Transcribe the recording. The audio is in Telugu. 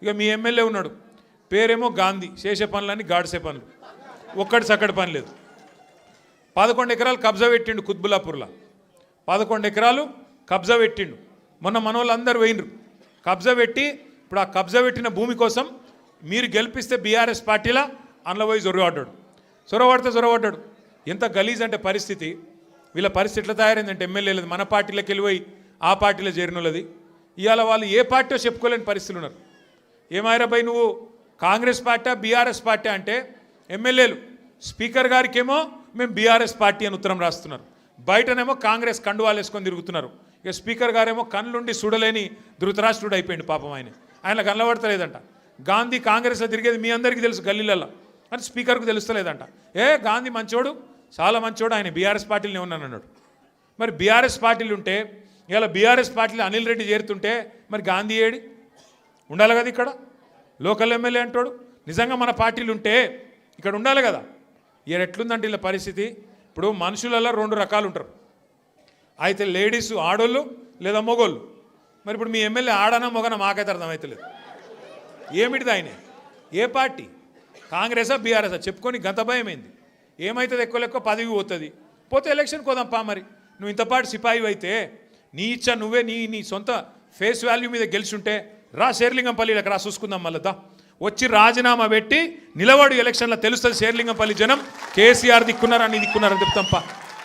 ఇక మీ ఎమ్మెల్యే ఉన్నాడు, పేరేమో గాంధీ, చేసే పనులని గాడిసే పనులు, ఒక్కటి చక్కటి పని లేదు. 11 ఎకరాలు కబ్జా పెట్టిండు కుత్బుల్లాపూర్లో, 11 ఎకరాలు కబ్జా పెట్టిండు. మొన్న మనోళ్ళందరూ పోయినరు కబ్జా పెట్టి. ఇప్పుడు ఆ కబ్జా పెట్టిన భూమి కోసం మీరు గెలిపిస్తే బీఆర్ఎస్ పార్టీలా అందులో పోయి చొరవడ్డాడు. ఎంత గలీజ్ అంటే పరిస్థితి, వీళ్ళ పరిస్థితి ఎట్లా తయారైందంటే ఎమ్మెల్యేలది మన పార్టీలోకి వెళ్ళిపోయి ఆ పార్టీలో చేరినోళ్ళది. ఇవాళ వాళ్ళు ఏ పార్టీ చెప్పుకోలేని పరిస్థితులు ఉన్నారు. ఏమాయిరాబాయ్ నువ్వు కాంగ్రెస్ పార్టీ బీఆర్ఎస్ పార్టీ అంటే ఎమ్మెల్యేలు స్పీకర్ గారికేమో మేము బీఆర్ఎస్ పార్టీ అని ఉత్తరం రాస్తున్నారు, బయటనేమో కాంగ్రెస్ కండువాలు వేసుకొని తిరుగుతున్నారు. ఇక స్పీకర్ గారేమో కళ్ళుండి చూడలేని ధృతరాష్ట్రుడు అయిపోయింది పాపం. ఆయన కనబడతలేదంట. గాంధీ కాంగ్రెస్లో తిరిగేది మీ అందరికీ తెలుసు గల్లీలలో, అని స్పీకర్కు తెలుస్తలేదంట. గాంధీ మంచోడు, చాలా మంచోడు, ఆయన బీఆర్ఎస్ పార్టీలోనే ఉన్నాను అన్నాడు. మరి బీఆర్ఎస్ పార్టీలు ఉంటే ఇలా బీఆర్ఎస్ పార్టీలో అనిల్ రెడ్డి చేరుతుంటే మరి గాంధీ ఏడి ఉండాలి కదా, ఇక్కడ లోకల్ ఎమ్మెల్యే అంటాడు. నిజంగా మన పార్టీలు ఉంటే ఇక్కడ ఉండాలి కదా. ఇక ఎట్లుందంటే ఇలా పరిస్థితి. ఇప్పుడు మనుషులలో 2 రకాలు ఉంటారు, అయితే లేడీస్ ఆడోళ్ళు లేదా మొగోళ్ళు. మరి ఇప్పుడు మీ ఎమ్మెల్యే ఆడనా మొగనా మాకైతే అర్థమవుతలేదు. ఏమిటిది ఆయన, ఏ పార్టీ, కాంగ్రెసా బీఆర్ఎసా చెప్పుకొని గంత భయమైంది. ఏమవుతుంది, ఎక్కువ పదవి పోతే ఎలక్షన్ కోదాంపా. మరి నువ్వు ఇంతపాటు సిపాయి అయితే నీ ఇచ్చా నువ్వే నీ సొంత ఫేస్ వాల్యూ మీద గెలిచుంటే రా శేర్లింగంపల్లికి రా చూసుకుందాం. మళ్ళీ వచ్చి రాజీనామా పెట్టి నిలబడు, ఎలక్షన్లో తెలుస్తుంది శేర్లింగంపల్లి జనం కేసీఆర్ దిక్కున్నారా నీ దిక్కున్నారని చెప్తాంపా.